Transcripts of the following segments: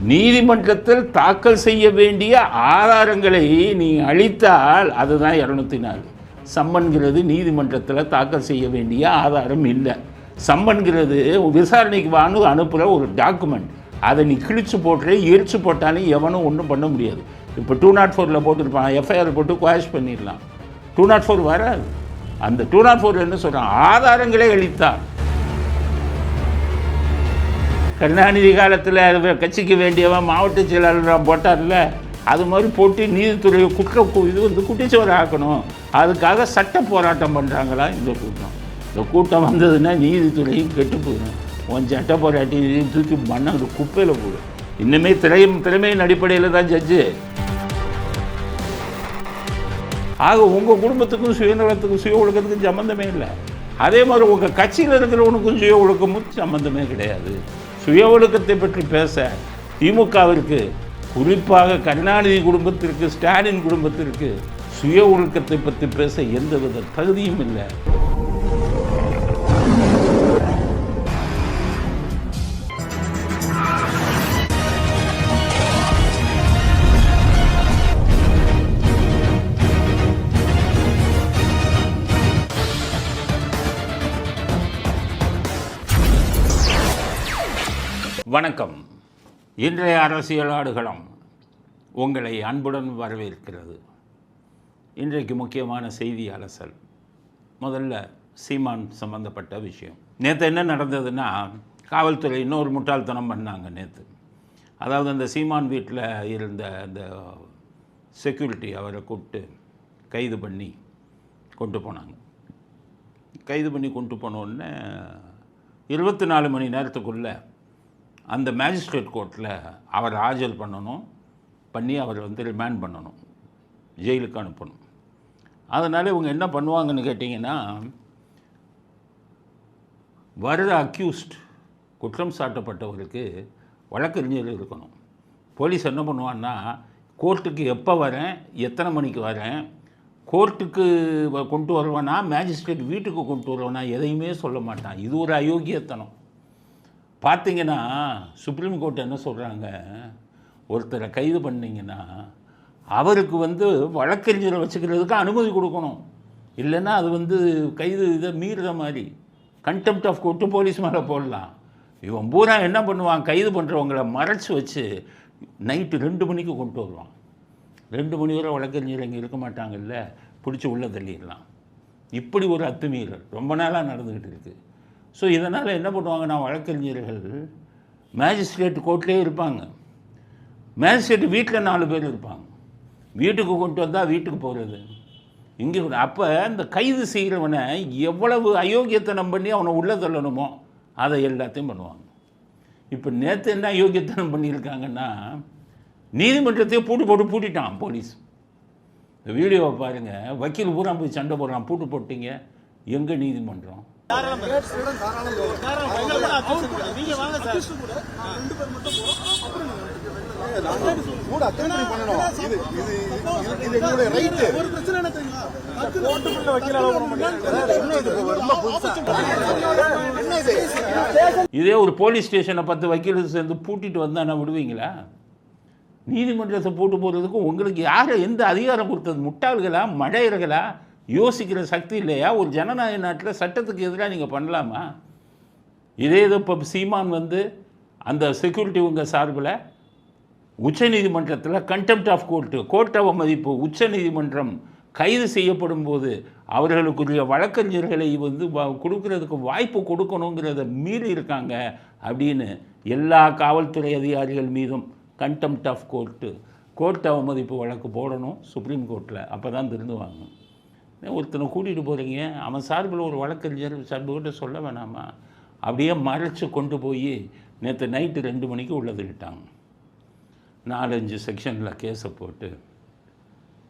நீதிமன்றத்தில் தாக்கல் செய்ய வேண்டிய ஆதாரங்களை நீ அளித்தால் அதுதான் 204. சம்மன்கிறது நீதிமன்றத்தில் தாக்கல் செய்ய வேண்டிய ஆதாரம் இல்லை. சம்மன்கிறது விசாரணைக்கு வான்னு அனுப்புகிற ஒரு டாக்குமெண்ட். அதை நீ கிழிச்சு போட்டு எரிச்சு போட்டாலும் எவனும் ஒன்றும் பண்ண முடியாது. இப்போ 204 போட்டுருப்பான், எஃப்ஐஆர் போட்டு குவாஷ் பண்ணிடலாம். 204 வராது. அந்த 204 என்ன சொல்கிறான்? ஆதாரங்களே அளித்தார். கருணாநிதி காலத்தில் கட்சிக்கு வேண்டியவன் மாவட்ட செயலாளர் போட்டார்ல, அது மாதிரி போட்டு நீதித்துறையை குட்டிச்சோறு ஆக்கணும். அதுக்காக சட்ட போராட்டம் பண்ணுறாங்களா இந்த கூட்டம்? இந்த கூட்டம் வந்ததுன்னா நீதித்துறையும் கெட்டு போயிடும். உன் சட்ட போராட்டி தூக்கி மண்ணாங்க குப்பையில் போடும். இன்னுமே திறமையின் அடிப்படையில் தான் ஜட்ஜு. ஆக உங்கள் குடும்பத்துக்கும் சுயநலத்துக்கும் சுய ஒழுக்கத்துக்கும் சம்மந்தமே இல்லை. அதே மாதிரி உங்கள் கட்சியில் இருக்கிறவனுக்கும் சுய ஒழுக்கமும் சம்மந்தமே கிடையாது. சுய ஒழுக்கத்தை பற்றி பேச திமுகவிற்கு, குறிப்பாக கருணாநிதி குடும்பத்திற்கு, ஸ்டாலின் குடும்பத்திற்கு சுய ஒழுக்கத்தை பற்றி பேச எந்தவித தகுதியும் இல்லை. வணக்கம். இன்றைய அரசியல் ஆடுகளம் உங்களை அன்புடன் வரவேற்கிறது. இன்றைக்கு முக்கியமான செய்தி அலசல். முதல்ல சீமான் சம்பந்தப்பட்ட விஷயம். நேற்று என்ன நடந்ததுன்னா, காவல்துறை இன்னொரு முட்டாள்தனம் பண்ணாங்க நேற்று. அதாவது அந்த சீமான் வீட்டில் இருந்த அந்த செக்யூரிட்டி அவரை கூப்பிட்டு கைது பண்ணி கொண்டு போனாங்க. கைது பண்ணி கொண்டு போனோடனே 24 மணி நேரத்துக்குள்ளே அந்த மேஜிஸ்ட்ரேட் கோர்ட்டில் அவர் ஆஜர் பண்ணி அவர் ரிமாண்ட் பண்ணணும், ஜெயிலுக்கு அனுப்பணும். அதனால் இவங்க என்ன பண்ணுவாங்கன்னு கேட்டிங்கன்னா, வர்ற அக்யூஸ்ட், குற்றம் சாட்டப்பட்டவருக்கு வழக்கறிஞர் இருக்கணும். போலீஸ் என்ன பண்ணுவான்னா, கோர்ட்டுக்கு எப்போ வரேன், எத்தனை மணிக்கு வரேன், கோர்ட்டுக்கு கொண்டு வருவானா, மேஜிஸ்ட்ரேட் வீட்டுக்கு கொண்டு வருவானா, எதையுமே சொல்ல மாட்டான். இது ஒரு அயோக்கியத்தனம். பார்த்தீங்கன்னா சுப்ரீம் கோர்ட் என்ன சொல்கிறாங்க, ஒருத்தரை கைது பண்ணிங்கன்னா அவருக்கு வழக்கறிஞரை வச்சுக்கிறதுக்கு அனுமதி கொடுக்கணும். இல்லைன்னா அது கைது இதை மீறுற மாதிரி கண்டெம்ப்ட் ஆஃப் கோர்ட்டு போலீஸ் மேலே போடலாம். இவன் பூரா என்ன பண்ணுவான், கைது பண்ணுறவங்களை மறைச்சி வச்சு நைட்டு 2 மணிக்கு கொண்டு வருவான். 2 மணி வரை வழக்கறிஞர் இங்கே இருக்க மாட்டாங்கல்ல, பிடிச்சி உள்ளே தள்ளிடலாம். இப்படி ஒரு அத்துமீறல் ரொம்ப நாளாக நடந்துக்கிட்டு இருக்குது. ஸோ இதனால் என்ன பண்ணுவாங்கன்னா, வழக்கறிஞர்கள் மேஜிஸ்ட்ரேட் கோர்ட்லேயே இருப்பாங்க, மேஜிஸ்ட்ரேட் வீட்டில் 4 பேர் இருப்பாங்க. வீட்டுக்கு கொண்டு வந்தால் வீட்டுக்கு போகிறது இங்கே. அப்போ இந்த கைது செய்கிறவனை எவ்வளவு அயோக்கியத்தனம் பண்ணி அவனை உள்ளே தள்ளணுமோ அதை எல்லாத்தையும் பண்ணுவாங்க. இப்போ நேற்று என்ன அயோக்கியத்தனம் பண்ணியிருக்காங்கன்னா, நீதிமன்றத்தையே பூட்டிட்டான் போலீஸ். இந்த வீடியோவை பாருங்கள். வக்கீல் பூரா போய் சண்டை போடுறான், பூட்டு போட்டிங்க, எங்கே நீதிமன்றம்? இதே ஒரு போலீஸ் ஸ்டேஷனை 10 வக்கீல் சேர்ந்து பூட்டிட்டு வந்தா என்ன விடுவீங்களா? நீதிமன்றத்தை பூட்டு போகிறதுக்கு உங்களுக்கு யார் எந்த அதிகாரம் கொடுத்தது? முட்டாள்களா, மடையர்களா? யோசிக்கிற சக்தி இல்லையா? ஒரு ஜனநாயக நாட்டில் சட்டத்துக்கு எதிராக நீங்கள் பண்ணலாமா? இதே இப்போ சீமான் அந்த செக்யூரிட்டி உங்கள் சார்பில் உச்சநீதிமன்றத்தில் கண்டெம்ப்ட் ஆஃப் கோர்ட் அவமதிப்பு, உச்சநீதிமன்றம் கைது செய்யப்படும் போது அவர்களுக்குரிய வழக்கறிஞர்களை கொடுக்கறதுக்கு வாய்ப்பு கொடுக்கணுங்கிறத மீறி இருக்காங்க அப்படின்னு எல்லா காவல்துறை அதிகாரிகள் மீதும் கண்டெம்ப்ட் ஆஃப் கோர்ட் அவமதிப்பு வழக்கு போடணும் சுப்ரீம் கோர்ட்டில். அப்போ தான் திருந்துவாங்க. ஒருத்தனை கூட்டிகிட்டு போகிறீங்க, அவன் சார்பில் ஒரு வழக்கறிஞர் சார்புகிட்ட சொல்ல வேணாமா? அப்படியே மறைச்சி கொண்டு போய் நேற்று நைட்டு 2 மணிக்கு உள்ளே தள்ளிட்டாங்க. 4-5 செக்ஷனில் கேஸை போட்டு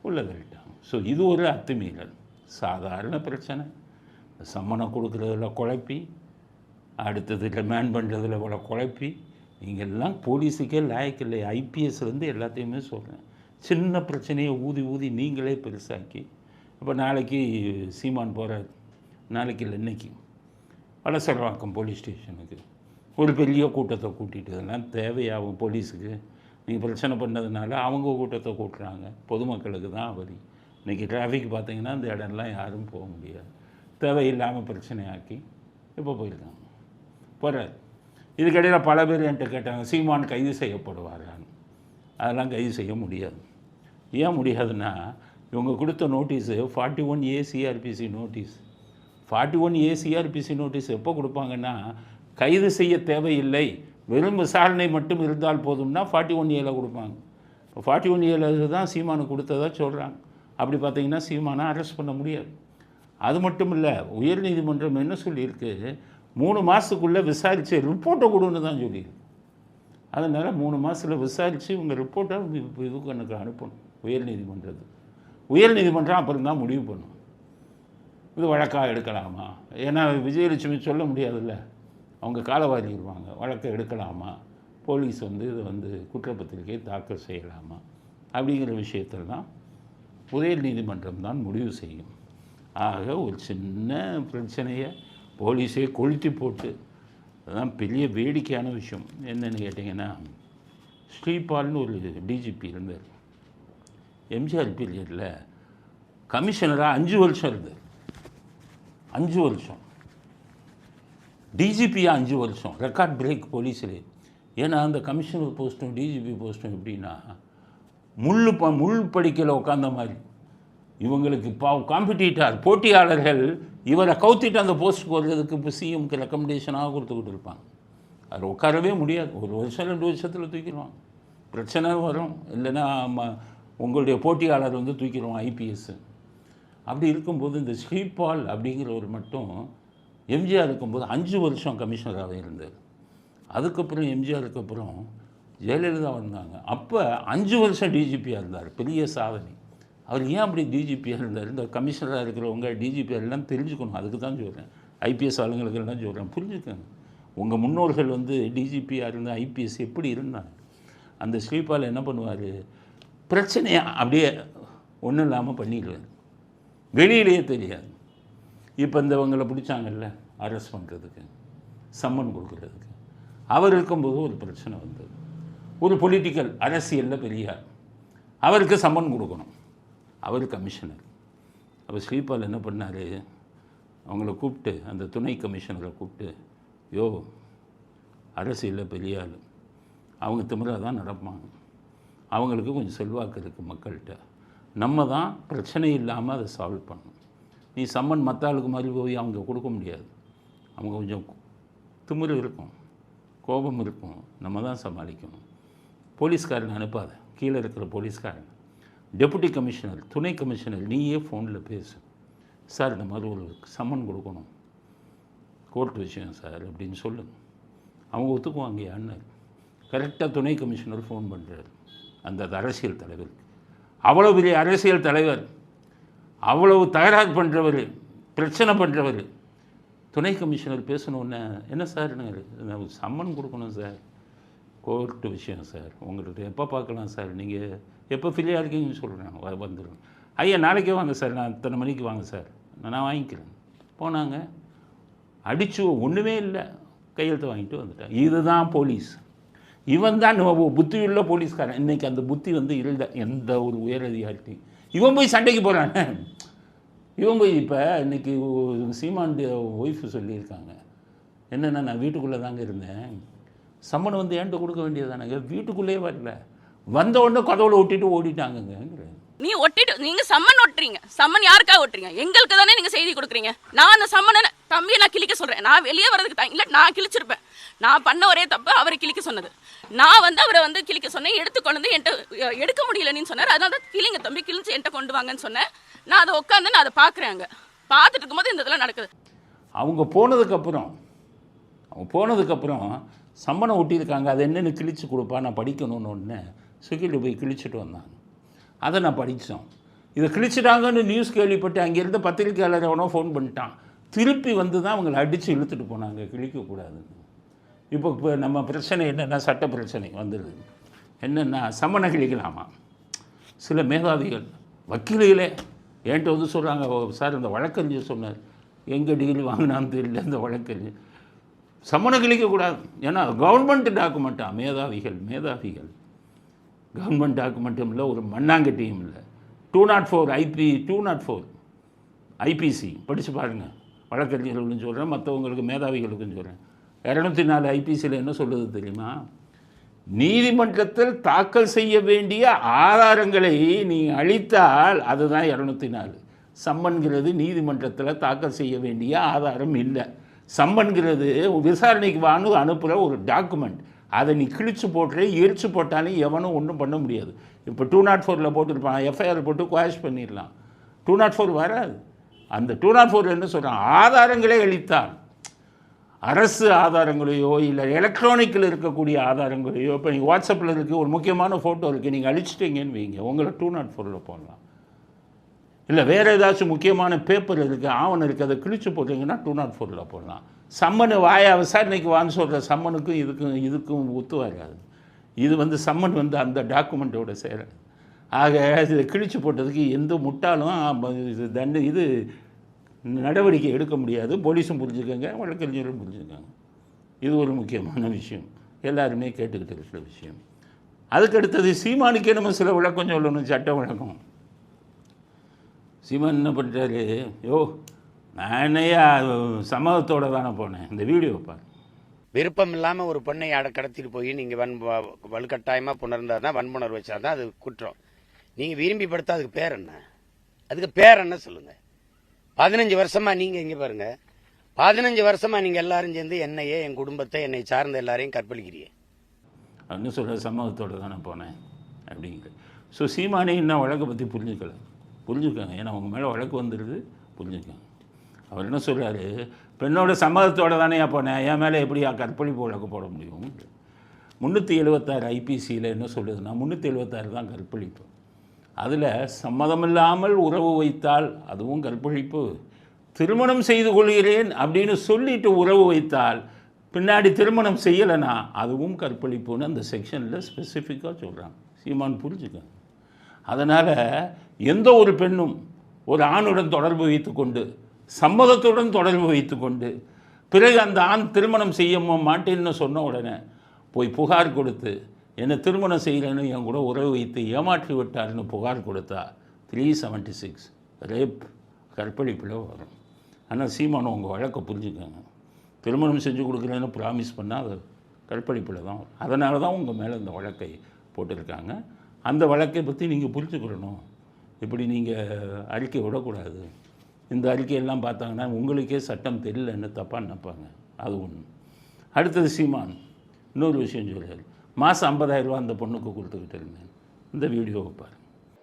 உள்ளே தள்ளிட்டாங்க. ஸோ இது ஒரு அத்துமீறல், சாதாரண பிரச்சனை. சம்மணம் கொடுக்குறதுல குழப்பி, அடுத்தது ரிமாண்ட் பண்ணுறதுல குழப்பி, நீங்கள்லாம் போலீஸுக்கே லாயக்கு இல்லை. ஐபிஎஸ்லேருந்து எல்லாத்தையுமே சொல்கிறேன். சின்ன பிரச்சனையை ஊதி நீங்களே பெருசாக்கி, இப்போ நாளைக்கு சீமான் போகிறார், நாளைக்கு இல்லை இன்னைக்கு வலசரவாக்கம் போலீஸ் ஸ்டேஷனுக்கு ஒரு பெரிய கூட்டத்தை கூட்டிகிட்டு இதெல்லாம் தேவையாகும் போலீஸுக்கு. நீங்கள் பிரச்சனை பண்ணதுனால அவங்க கூட்டத்தை கூட்டுறாங்க. பொதுமக்களுக்கு தான் அவதி. இன்றைக்கி டிராஃபிக் பார்த்திங்கன்னா இந்த இடம்லாம் யாரும் போக முடியாது. தேவையில்லாமல் பிரச்சனையாக்கி இப்போ போயிருக்காங்க போகிறார். இதுக்கிடையில் பல பேர் என்கிட்ட கேட்டாங்க, சீமான் கைது செய்யப்படுவாரான்னு. அதெல்லாம் கைது செய்ய முடியாது. ஏன் முடியாதுன்னா, இவங்க கொடுத்த notice 41A CRPC notice. 41A CRPC notice எப்போ கொடுப்பாங்கன்னா, கைது செய்ய தேவையில்லை, வெறும் விசாரணை மட்டும் இருந்தால் போதும்னா 41Aல கொடுப்பாங்க. இப்போ 41Aல தான் சீமானு கொடுத்ததா சொல்கிறாங்க. அப்படி பார்த்தீங்கன்னா சீமானை அரெஸ்ட் பண்ண முடியாது. அது மட்டும் இல்லை, உயர்நீதிமன்றம் என்ன சொல்லியிருக்கு, 3 மாதத்துக்குள்ளே விசாரித்து ரிப்போர்ட்டை கொடுன்னு தான் சொல்லியிருக்கு. அதனால் 3 மாதத்தில் விசாரித்து உங்கள் ரிப்போர்ட்டை இதுக்கு எனக்கு அனுப்பணும் உயர்நீதிமன்றத்துக்கு. உயர்நீதிமன்றம் அப்புறம் தான் முடிவு பண்ணும் இது வழக்காக எடுக்கலாமா. ஏன்னா விஜயலட்சுமி சொல்ல முடியாதுல்ல, அவங்க காலவாரிடுவாங்க. வழக்கை எடுக்கலாமா, போலீஸ் இதை குற்றப்பத்திரிகை தாக்கல் செய்யலாமா அப்படிங்கிற விஷயத்தெல்லாம் உயர்நீதிமன்றம் தான் முடிவு செய்யும். ஆக ஒரு சின்ன பிரச்சனையை போலீஸே கொளுத்தி போட்டு, அதுதான் பெரிய வேடிக்கையான விஷயம். என்னென்னு கேட்டிங்கன்னா, ஸ்ரீபால்னு ஒரு டிஜிபி இருந்தார். எம்ஜிஆர் பீரியடில் கமிஷனராக 5 வருஷம் இருந்தார். 5 வருஷம் டிஜிபியாக 5 வருஷம் ரெக்கார்ட் பிரேக் போலீஸில். ஏன்னா அந்த கமிஷனர் போஸ்ட்டும் டிஜிபி போஸ்ட்டும் எப்படின்னா, முள் படிக்கல உட்காந்த மாதிரி. இவங்களுக்கு காம்படிட்டர் போட்டியாளர்கள் இவரை கவுத்திட்டு அந்த போஸ்ட்டுக்கு வர்றதுக்கு இப்போ சிஎம்க்கு ரெக்கமெண்டேஷனாக கொடுத்துக்கிட்டு இருப்பாங்க. அது உட்காரவே முடியாது. 1 வருஷம் 2 வருஷத்தில் தூக்கிடுவாங்க. பிரச்சனை வரும். இல்லைன்னா உங்களுடைய போட்டியாளர் தூக்கிடுவான் ஐபிஎஸ். அப்படி இருக்கும்போது இந்த ஸ்ரீபால் அப்படிங்கிறவர் மட்டும் எம்ஜிஆர் இருக்கும்போது 5 வருஷம் கமிஷனராகவே இருந்தார். அதுக்கப்புறம் எம்ஜிஆருக்கு அப்புறம் ஜெயலலிதா வந்தாங்க. அப்போ 5 வருஷம் டிஜிபியாக இருந்தார். பெரிய சாதனை. அவர் ஏன் அப்படி டிஜிபியாக இருந்தார்? இந்த கமிஷனராக இருக்கிறவங்க டிஜிபியாக எல்லாம் தெரிஞ்சுக்கணும். அதுக்கு தான் சொல்கிறேன். ஐபிஎஸ் ஆளுங்களுக்கு எல்லாம் சொல்கிறேன், புரிஞ்சுக்கணும். உங்கள் முன்னோர்கள் டிஜிபியாக இருந்த ஐபிஎஸ் எப்படி இருந்தாங்க. அந்த ஸ்ரீபால் என்ன பண்ணுவார், பிரச்சனையாக அப்படியே ஒன்றும் இல்லாமல் பண்ணிடுவார். வெளியிலேயே தெரியாது. இப்போ இந்தவங்களை பிடிச்சாங்கல்ல அரெஸ்ட் பண்ணுறதுக்கு, சம்மன் கொடுக்குறதுக்கு, அவர் இருக்கும்போது ஒரு பிரச்சனை வந்தது. ஒரு பொலிட்டிக்கல் அரசியலில் பெரியார், அவருக்கு சம்மன் கொடுக்கணும். அவர் கமிஷனர். அப்போ ஸ்ரீபால் என்ன பண்ணார், அவங்கள கூப்பிட்டு, அந்த துணை கமிஷனரை கூப்பிட்டு, யோ அரசியலில் பெரிய ஆள், அவங்க திமிராக தான் நடப்பாங்க, அவங்களுக்கு கொஞ்சம் செல்வாக்கு இருக்குது மக்கள்கிட்ட, நம்ம தான் பிரச்சனை இல்லாமல் அதை சால்வ் பண்ணணும். நீ சம்மன் மற்ற ஆளுக்கு மாதிரி போய் அவங்க கொடுக்க முடியாது. அவங்க கொஞ்சம் திமிரு இருக்கும், கோபம் இருக்கும், நம்ம தான் சமாளிக்கணும். போலீஸ்காரன் அனுப்பாத, கீழே இருக்கிற போலீஸ்காரன், டெபுட்டி கமிஷனர், துணை கமிஷனர், நீயே ஃபோனில் பேசு, சார் இந்த மாதிரி ஒரு சம்மன் கொடுக்கணும், கோர்ட் விஷயம் சார் அப்படின்னு சொல்லுங்கள். அவங்க ஒத்துக்குவாங்க யான்னு. கரெக்டாக துணை கமிஷனர் ஃபோன் பண்ணுறாரு அந்த அரசியல் தலைவருக்கு. அவ்வளோ பெரிய அரசியல் தலைவர், அவ்வளவு தகராறு பண்ணுறவர், பிரச்சனை பண்ணுறவர். துணை கமிஷனர் பேசணுன்னு, என்ன சார் சம்மன் கொடுக்கணும் சார், கோர்ட்டு விஷயம் சார், உங்கள்கிட்ட எப்போ பார்க்கலாம் சார், நீங்கள் எப்போ ஃப்ரீயாக இருக்கீங்கன்னு சொல்கிறாங்க, வந்துடுங்க. ஐயா நாளைக்கே வாங்க சார், நான் இத்தனை மணிக்கு வாங்க சார், நான் வாங்கிக்கிறேன். போனாங்க, அடிச்சு ஒன்றுமே இல்லை, கையெழுத்து வாங்கிட்டு வந்துட்டேன். இதுதான் போலீஸ். இவன் தான் புத்தியுள்ள போலீஸ்காரன். இன்றைக்கி அந்த புத்தி இல்லை எந்த ஒரு உயர் அதிகாரிட்டையும். இவன் போய் சண்டைக்கு போகிறான். இவன் போய் இப்போ இன்றைக்கி சீமான் ஒய்ஃபு சொல்லியிருக்காங்க என்னென்னா, நான் வீட்டுக்குள்ளே தாங்க இருந்தேன், சம்மன் என்கிட்ட கொடுக்க வேண்டியதானங்க, வீட்டுக்குள்ளேயே வரல, வந்த உடனே கதவுல ஒட்டிட்டு ஓடிட்டாங்கங்க. நீ ஒட்டிட்டு நீங்க சம்மன் ஒட்டுறீங்க, சம்மன் யாருக்காக ஒட்டுறீங்க? எங்களுக்கு தானே நீங்க செய்தி கொடுக்குறீங்க. நான் அந்த சம்மனை தம்பியை நான் கிழிக்க சொல்றேன். நான் வெளியே வரதுக்கு இல்லை, நான் கிழிச்சிருப்பேன். நான் பண்ண ஒரே தப்பு அவரை கிழிக்க சொன்னது. நான் அவரை கிழிக்க சொன்னேன், எடுத்துக்கொண்டு என்கிட்ட எடுக்க முடியலன்னு சொன்னார். அதனால தான் கிழிங்க தம்பி, கிழிச்சு என்கிட்ட கொண்டு வாங்கன்னு சொன்னேன். நான் அதை உட்காந்து நான் அதை பார்க்குறேன். அங்கே பார்த்துட்டு இருக்கும்போது இந்த இதெல்லாம் நடக்குது. அவங்க போனதுக்கப்புறம் சம்மனை ஒட்டியிருக்காங்க, அது என்னென்னு கிழிச்சு கொடுப்பா, நான் படிக்கணும்னு ஒன்று சுகில் போய் கிழிச்சிட்டு வந்தாங்க. அதை நான் படித்தோம். இதை கிழிச்சிட்டாங்கன்னு நியூஸ் கேள்விப்பட்டு அங்கேருந்து பத்திரிக்கையாளர் எவனோ ஃபோன் பண்ணிட்டான். திருப்பி தான் அவங்களை அடித்து இழுத்துட்டு போனாங்க, கிழிக்கக்கூடாதுன்னு. இப்போ நம்ம பிரச்சனை என்னென்னா, சட்ட பிரச்சனை வந்துடுது. என்னென்னா, சம்மனை கிழிக்கலாமா? சில மேதாவிகள் வக்கீல்களே என்கிட்ட சொல்கிறாங்க, சார் இந்த வழக்கறிஞர் சொன்னார், எங்கே டிகிரி வாங்கினான்னு தெரியல இந்த வழக்கறிஞர், சம்மனை கிழிக்கக்கூடாது. ஏன்னா கவர்மெண்ட் டாக்குமெண்ட்டா, மேதாவிகள் கவர்மெண்ட் டாக்குமெண்ட்டும் இல்லை, ஒரு மண்ணாங்கட்டியும் இல்லை. 204 ஐபிசி படித்து பாருங்கள். வழக்கறிஞர்களுக்கும் சொல்கிறேன், மற்றவங்களுக்கு மேதாவிகளுக்கும் சொல்கிறேன். 204 ஐபிசியில் என்ன சொல்லுது தெரியுமா? நீதிமன்றத்தில் தாக்கல் செய்ய வேண்டிய ஆதாரங்களை நீ அளித்தால் அதுதான் 204. சம்மன்கிறது நீதிமன்றத்தில் தாக்கல் செய்ய வேண்டிய ஆதாரம் இல்லை. சம்மன்கிறது விசாரணைக்கு வான்னு அனுப்புகிற ஒரு டாக்குமெண்ட். அதை நீ கிழிச்சு போட்டு எரிச்சு போட்டாலும் எவனும் ஒன்றும் பண்ண முடியாது. இப்போ 204 போட்டுருப்பான், எஃப்ஐஆர் போட்டு குவாஷ் பண்ணிடலாம். 204 வராது. அந்த 204 என்ன சொல்கிறான்? ஆதாரங்களே அளித்தால், அரசு ஆதாரங்களையோ இல்லை எலக்ட்ரானிக்கில் இருக்கக்கூடிய ஆதாரங்களையோ, இப்போ நீங்கள் வாட்ஸ்அப்பில் இருக்குது ஒரு முக்கியமான ஃபோட்டோ இருக்குது, நீங்கள் அழிச்சிட்டிங்கன்னு வைங்க, உங்களை 204 போடலாம். இல்லை வேறு ஏதாச்சும் முக்கியமான பேப்பர் இருக்குது, ஆவணம் இருக்குது, அதை கிழிச்சு போட்டிங்கன்னா 204 போடலாம். சம்மன் வாயா விசாரணைக்கு வான்னு சொல்கிற சம்மனுக்கும் இதுக்கும் ஒத்து வராது. இது சம்மன் அந்த டாக்குமெண்ட்டோட சேர. ஆக இதை கிழிச்சு போட்டதுக்கு எந்த முட்டாலும் இது நடவடிக்கை எடுக்க முடியாது. போலீஸும் புரிஞ்சுக்கோங்க, வழக்கறிஞரும் புரிஞ்சுக்கோங்க. இது ஒரு முக்கியமான விஷயம், எல்லாருமே கேட்டுக்கிட்டு இருக்கிற விஷயம். அதுக்கு அடுத்தது சீமானுக்கே நம்ம சில விளக்கம் சொல்லணும், சட்ட விளக்கம். சீமான் என்ன பண்ணுறாரு? நான் என்னையா சமூகத்தோடு தானே போனேன். இந்த வீடியோ பாரு. விருப்பம் இல்லாமல் ஒரு பெண்ணை கடத்திட்டு போய் நீங்கள் வலுக்கட்டாயமாக புணர்ந்தாருன்னா, வன்புணர்வு வச்சாதான் அது குற்றம். நீங்கள் விரும்பி படுத்தா அதுக்கு பேர் என்ன? அதுக்கு பேர் என்ன சொல்லுங்கள்? 15 வருஷமாக நீங்கள் இங்கே பாருங்கள், 15 வருஷமாக நீங்கள் எல்லாரும் சேர்ந்து என்னையே, என் குடும்பத்தை, என்னை சார்ந்த எல்லாரையும் கற்பழிக்கிறீங்க. அப்படின்னு சொல்கிற சமூகத்தோடு தானே போனேன் அப்படிங்கிற. ஸோ சீமானே இன்னும் வழக்கை பற்றி புரிஞ்சுக்கோங்க. ஏன்னா அவங்க மேலே வழக்கு வந்துடுது, புரிஞ்சுக்கோங்க. அவர் என்ன சொல்கிறாரு? பெண்ணோட சம்மதத்தோடு தானே போனேன், என் மேலே எப்படியா கற்பழிப்பு வழக்கு போட முடியும்? 376 ஐபிசியில் என்ன சொல்லுதுன்னா, 376 தான் கற்பழிப்பு. அதில் சம்மதமில்லாமல் உறவு வைத்தால் அதுவும் கற்பழிப்பு, திருமணம் செய்து கொள்கிறேன் அப்படின்னு சொல்லிட்டு உறவு வைத்தால் பின்னாடி திருமணம் செய்யலைன்னா அதுவும் கற்பழிப்புன்னு அந்த செக்ஷனில் ஸ்பெசிஃபிக்காக சொல்கிறாங்க. சீமான் புரிஞ்சுக்க. அதனால் எந்த ஒரு பெண்ணும் ஒரு ஆணுடன் தொடர்பு வைத்து கொண்டு, சம்மதத்துடன் தொடர்பு வைத்து கொண்டு, பிறகு அந்த ஆண் திருமணம் செய்ய மாட்டேன்னு சொன்ன உடனே போய் புகார் கொடுத்து என்னை திருமணம் செய்யலைன்னு என் கூட உறவு வைத்து ஏமாற்றி விட்டார்னு புகார் கொடுத்தா 376 ரேப், கற்பழிப்பில் வரும். ஆனால் சீமானம் உங்கள் வழக்கை புரிஞ்சுக்கோங்க. திருமணம் செஞ்சு கொடுக்குறேன்னு ப்ராமிஸ் பண்ணால் அது கற்பழிப்பில் தான் வரும். அதனால தான் உங்கள் மேலே இந்த வழக்கை போட்டிருக்காங்க. அந்த வழக்கை பற்றி நீங்கள் புரிஞ்சுக்கிடணும். இப்படி நீங்கள் அறிக்கை விடக்கூடாது. இந்த அறிக்கையெல்லாம் பார்த்தாங்கன்னா உங்களுக்கே சட்டம் தெரியலன்னு தப்பாக நினைப்பாங்க. அது ஒன்று. அடுத்தது சீமான் இன்னொரு விஷயம் சொல்கிறார். மாதம் 50,000 ரூபா அந்த பொண்ணுக்கு கொடுத்துக்கிட்டு இருந்தேன். இந்த வீடியோவை பாரு.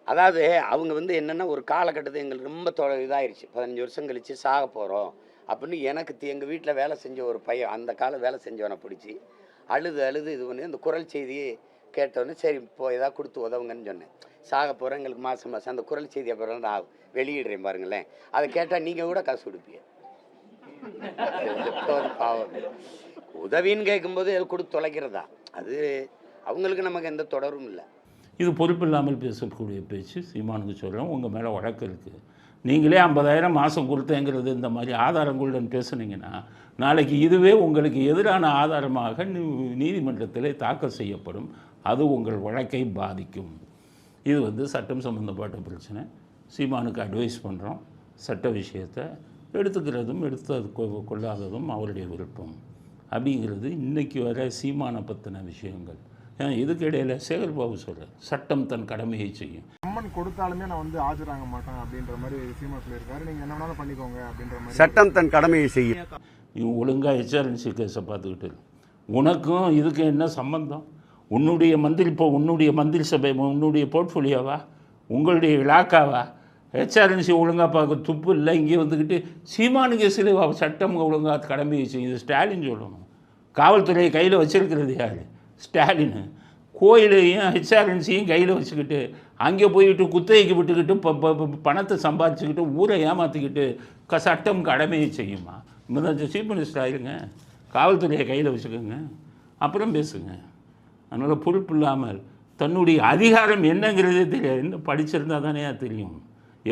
அதாவது அவங்க என்னென்னா, ஒரு காலகட்டத்தில் எங்களுக்கு ரொம்ப இதாகிடுச்சு, 15 வருஷம் கழித்து சாக போகிறோம் அப்படின்னு எனக்கு எங்கள் வீட்டில் வேலை செஞ்ச ஒரு பையன், அந்த காலம் வேலை செஞ்சவனை பிடிச்சி அழுது இது பண்ணி அந்த குரல் செய்தியை கேட்டோன்னே சரி இப்போ எதாவது கொடுத்து உதவுங்கன்னு சொன்னேன். சாக போகிறேன், எங்களுக்கு மாதம் அந்த குரல் செய்தியை அப்புறம் நான் வெளியிடுறேன் பாருங்களேன். அதை கேட்டால் நீங்கள் கூட காசு கொடுப்பீங்க. பாவம். உதவின்னு கேட்கும்போது கொடுத்து தொலைக்கிறதா, அது அவங்களுக்கு நமக்கு எந்த தொடரும் இல்லை. இது பொறுப்பு இல்லாமல் பேசக்கூடிய பேச்சு. சீமானுக்கு சொல்கிறோம், உங்கள் மேலே வழக்கு இருக்குது. நீங்களே 50,000 மாதம் கொடுத்தேங்கிறது இந்த மாதிரி ஆதாரங்களுடன் பேசுனீங்கன்னா நாளைக்கு இதுவே உங்களுக்கு எதிரான ஆதாரமாக நீதிமன்றத்தில் தாக்கல் செய்யப்படும். அது உங்கள் வழக்கை பாதிக்கும். இது சட்டம் சம்மந்தப்பட்ட பிரச்சனை. சீமானுக்கு அட்வைஸ் பண்ணுறோம். சட்ட விஷயத்தை எடுத்துக்கிறதும் கொள்ளாததும் அவருடைய விருப்பம் அப்படிங்கிறது இன்றைக்கி வர சீமானை பற்றின விஷயங்கள். இதுக்கு இடையில் சேகர்பாபு சொல்கிறார், சட்டம் தன் கடமையை செய்யும். சம்மன் கொடுத்தாலுமே நான் ஆஜராக மாட்டேன் அப்படின்ற மாதிரி சீமா சொல்லியிருக்காரு. நீங்கள் என்ன வேணாலும் பண்ணிக்கோங்க அப்படின்ற மாதிரி. சட்டம் தன் கடமையை செய்யும். இவன் ஒழுங்காக ஹெச்ஆர்என்சி கேஸை பார்த்துக்கிட்டு உனக்கும் இதுக்கு என்ன சம்பந்தம்? உன்னுடைய மந்திரி சபை உன்னுடைய போர்ட்ஃபோலியோவா, உங்களுடைய இலாக்காவா? ஹெச்ஆர்என்சி ஒழுங்காக பார்க்க துப்பு இல்லை. இங்கே வந்துக்கிட்டு சீமானுக்கு சில சட்டம் ஒழுங்காக கடமையை செய்யுது ஸ்டாலின் சொல்லணும். காவல்துறையை கையில் வச்சிருக்கிறது யார்? ஸ்டாலின். கோயிலையும் ஹெச்ஆர்என்சியும் கையில் வச்சுக்கிட்டு அங்கே போயிட்டு குத்தகைக்கு விட்டுக்கிட்டு பணத்தை சம்பாதிச்சுக்கிட்டு ஊரை ஏமாற்றிக்கிட்டு சட்டம் கடமையை செய்யுமா? சீஃப் மினிஸ்டர் ஆயிருங்க, காவல்துறையை கையில் வச்சுக்கோங்க, அப்புறம் பேசுங்க. அதனால் பொறுப்பு இல்லாமல் தன்னுடைய அதிகாரம் என்னங்கிறதே தெரியாது. என்ன படிச்சிருந்தா தானே தெரியும்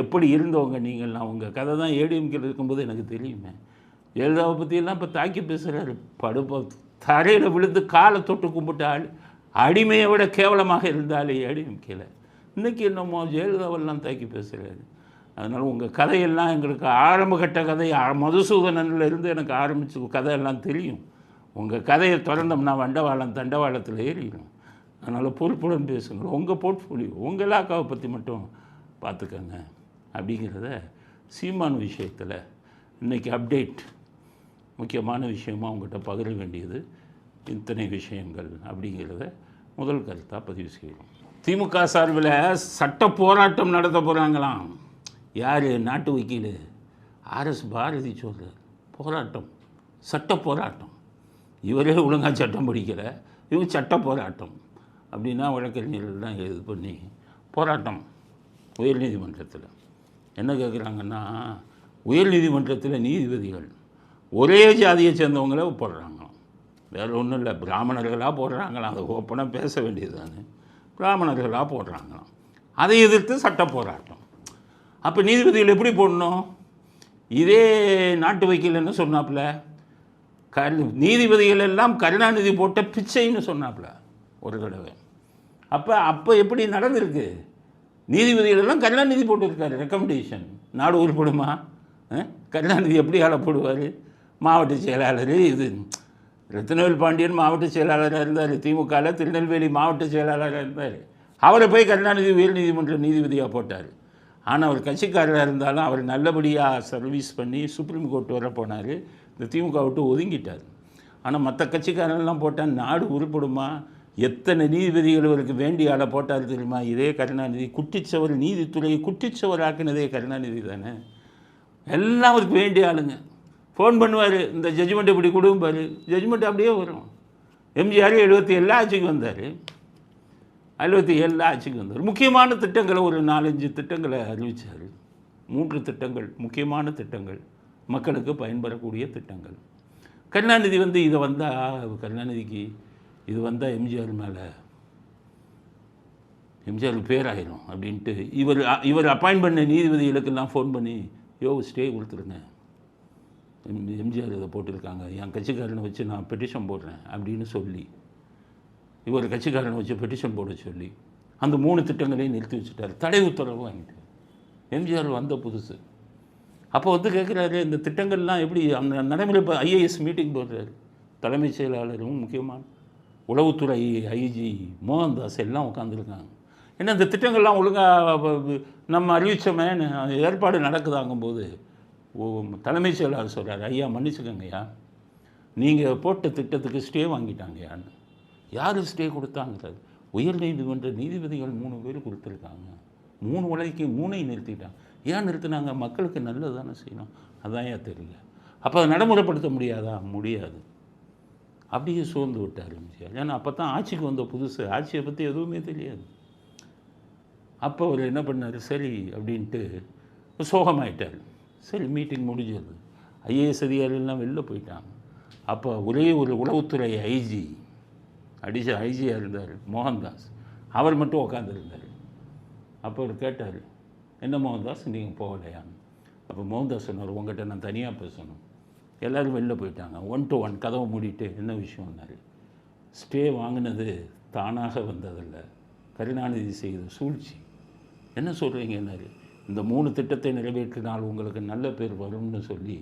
எப்படி இருந்தவங்க நீங்கள்லாம். உங்கள் கதை தான் ஏடிஎம்கே இருக்கும்போது எனக்கு தெரியுமே. ஜெயலலிதாவை பற்றியெல்லாம் இப்போ தாக்கி பேசுகிறாரு. படுப்ப தரையில் விழுந்து காலை தொட்டு கும்பிட்டு அடிமையை விட கேவலமாக இருந்தாலே அடிமைக்கல. இன்றைக்கி என்னமோ ஜெயலலிதாவெல்லாம் தாக்கி பேசுகிறாரு. அதனால் உங்கள் கதையெல்லாம் எங்களுக்கு ஆரம்பகட்ட கதை மதுசூதனன்லேருந்து எனக்கு ஆரம்பித்த கதையெல்லாம் தெரியும். உங்கள் கதையை திறந்தோம்னா வண்டவாளம் தண்டவாளத்தில் ஏறிடும். அதனால் பொறுப்புடன் பேசுங்க. உங்கள் போர்ட்ஃபோலியோ உங்கள் இலாக்காவை பற்றி மட்டும் பார்த்துக்கங்க அப்படிங்கிறத சீமான் விஷயத்தில் இன்றைக்கி அப்டேட் முக்கியமான விஷயமாக உங்கள்கிட்ட பகிர வேண்டியது இத்தனை விஷயங்கள் அப்படிங்கிறத முதல் கருத்தாக பதிவு செய்கிறோம். திமுக சார்பில் சட்ட போராட்டம் நடத்த போகிறாங்களாம். யார்? நாட்டு வக்கீல் RS பாரதி சொல்கிறார். போராட்டம், சட்ட போராட்டம். இவரே ஒழுங்காக சட்டம் படிக்கலை, இவங்க சட்ட போராட்டம் அப்படின்னா வழக்கறிஞர்கள்லாம் இது பண்ணி போராட்டம். உயர்நீதிமன்றத்தில் என்ன கேட்குறாங்கன்னா, உயர்நீதிமன்றத்தில் நீதிபதிகள் ஒரே ஜாதியை சேர்ந்தவங்களே போடுறாங்களாம். வேறு ஒன்றும் இல்லை, பிராமணர்களாக போடுறாங்களாம். அதை ஓப்பனாக பேச வேண்டியது தானே. பிராமணர்களாக போடுறாங்களாம். அதை எதிர்த்து சட்ட போராட்டம். அப்போ நீதிபதிகள் எப்படி போடணும்? இதே நாட்டு வக்கீல் என்ன சொன்னாப்புல, நீதிபதிகள் எல்லாம் கருணாநிதி போட்ட பிச்சைன்னு சொன்னாப்புல ஒரு தடவை. அப்போ எப்படி நடந்திருக்கு? நீதிபதிகள் எல்லாம் கருணாநிதி போட்டுருக்காரு ரெக்கமெண்டேஷன். நாடு உருப்படுமா? கருணாநிதி எப்படி ஆளப்படுவார்? மாவட்ட செயலாளர். இது ரத்னவேல் பாண்டியன் மாவட்ட செயலாளராக இருந்தார். திமுகவில் திருநெல்வேலி மாவட்ட செயலாளராக இருந்தார். அவரை போய் கருணாநிதி உயர்நீதிமன்ற நீதிபதியாக போட்டார். ஆனால் அவர் கட்சிக்காரராக இருந்தாலும் அவர் நல்லபடியாக சர்வீஸ் பண்ணி சுப்ரீம் கோர்ட் வர போனார். இந்த திமுக விட்டு ஒதுங்கிட்டார். ஆனால் மற்ற கட்சிக்காரெல்லாம் போட்டால் நாடு உருப்படுமா? எத்தனை நீதிபதிகள் அவருக்கு வேண்டிய ஆளை போட்டார் தெரியுமா? இதே கருணாநிதி. குட்டிச்சவர், நீதித்துறையை குட்டிச்சவர் ஆக்கினதே கருணாநிதி தானே. எல்லாம் அவருக்கு வேண்டிய ஆளுங்க. ஃபோன் பண்ணுவார், இந்த ஜட்ஜ்மெண்ட் இப்படி கொடுப்பார், ஜட்ஜ்மெண்ட் அப்படியே வரும். எம்ஜிஆர் 77 ஆட்சிக்கு வந்தார். 77 ஆட்சிக்கு வந்தார். முக்கியமான திட்டங்களை ஒரு 4-5 திட்டங்களை அறிவித்தார். 3 திட்டங்கள், முக்கியமான திட்டங்கள், மக்களுக்கு பயன்பெறக்கூடிய திட்டங்கள். கருணாநிதி இதை வந்தால், கருணாநிதிக்கு இது வந்தால் எம்ஜிஆர் மேலே எம்ஜிஆருக்கு பேராயிரும் அப்படின்ட்டு இவர் அப்பாயிண்ட் பண்ண நீதிபதிகளுக்கெல்லாம் ஃபோன் பண்ணி, ஸ்டே கொடுத்துருங்க, எம்ஜிஆர் இதை போட்டிருக்காங்க, என் கட்சிக்காரனை வச்சு நான் பெட்டிஷன் போடுறேன் அப்படின்னு சொல்லி, இவர் கட்சிக்காரனை வச்சு பெட்டிஷன் போட சொல்லி அந்த 3 திட்டங்களையும் நிறுத்தி வச்சுட்டார். தடை உத்தரவு வாங்கிட்டு. எம்ஜிஆர் வந்த புதுசு. அப்போ கேட்குறாரு, இந்த திட்டங்கள்லாம் எப்படி அந்த நடைமுறை? இப்போ IAS மீட்டிங் போடுறாரு. தலைமைச் செயலாளரும் முக்கியமான உளவுத்துறை IG மோகன்தாஸ் எல்லாம் உட்காந்துருக்காங்க. ஏன்னா இந்த திட்டங்கள்லாம் ஒழுங்காக நம்ம அறிவித்தோமே ஏற்பாடு நடக்குதாங்கும்போது தலைமைச் செயலாளர் சொல்கிறார், ஐயா மன்னிச்சுக்கங்கய்யா, நீங்கள் போட்ட திட்டத்துக்கு ஸ்டே வாங்கிட்டாங்கய்யான்னு. யார் ஸ்டே கொடுத்தாங்கிறார்? உயர்நீதிமன்ற நீதிபதிகள் 3 பேர் கொடுத்துருக்காங்க. 3 வழக்கு 3ஐயும் நிறுத்திட்டாங்க. ஏன் நிறுத்தினாங்க? மக்களுக்கு நல்லது தானே செய்யணும். அதான் ஏன் தெரியல. அப்போ அதை நடைமுறைப்படுத்த முடியாதா? முடியாது. அப்படியே சோர்ந்து விட்டார் எம்ஜிஆர். ஏன்னா அப்போ தான் ஆட்சிக்கு வந்த புதுசு, ஆட்சியை பற்றி எதுவுமே தெரியாது. அப்போ அவர் என்ன பண்ணார், சரி அப்படின்ட்டு சோகமாயிட்டார். சரி, மீட்டிங் முடிஞ்சது. IAS அதிகாரிகள்லாம் வெளில போயிட்டாங்க. அப்போ ஒரே ஒரு உளவுத்துறை ஐஜியாக இருந்தார் மோகன்தாஸ், அவர் மட்டும் உட்காந்துருந்தார். அப்போ அவர் கேட்டார், என்ன மோகன்தாஸ் நீங்கள் போகலையான்னு. அப்போ மோகன்தாஸ் சொன்னார், உங்கள்கிட்ட நான் தனியாக பேசணும். எல்லோரும் வெளில போயிட்டாங்க. 1 to 1 கதவை மூடிட்டு என்ன விஷயம்னாரு. ஸ்டே வாங்கினது தானாக வந்ததில்லை, கருணாநிதி செய்த சூழ்ச்சி. என்ன சொல்கிறீங்கன்னாரு. இந்த 3 திட்டத்தை நிறைவேற்றினால் உங்களுக்கு நல்ல பேர் வரும்னு சொல்லி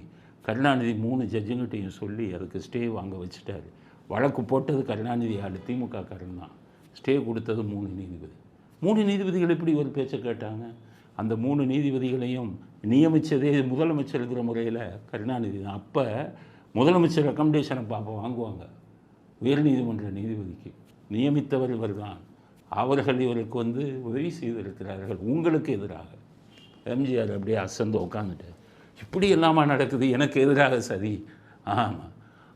கருணாநிதி 3 ஜட்ஜுங்கிட்டையும் சொல்லி அதுக்கு ஸ்டே வாங்க வச்சுட்டார். வழக்கு போட்டது கருணாநிதி ஆள், திமுக காரன் தான். ஸ்டே கொடுத்தது 3 நீதிபதி. 3 நீதிபதிகள் எப்படி ஒரு பேச்சை கேட்டாங்க? அந்த 3 நீதிபதிகளையும் நியமித்ததே முதலமைச்சருங்கிற முறையில் கருணாநிதி தான். அப்போ முதலமைச்சர் ரெக்கமெண்டேஷனை வாங்குவாங்க. உயர்நீதிமன்ற நீதிபதிக்கு நியமித்தவர் இவர் தான். அவர்கள் இவருக்கு உதவி செய்திருக்கிறார்கள் உங்களுக்கு எதிராக. எம்ஜிஆர் அப்படியே அசந்து உட்காந்துட்டு, இப்படி எல்லாமா நடக்குது, எனக்கு எதிராக சரி. ஆமாம்.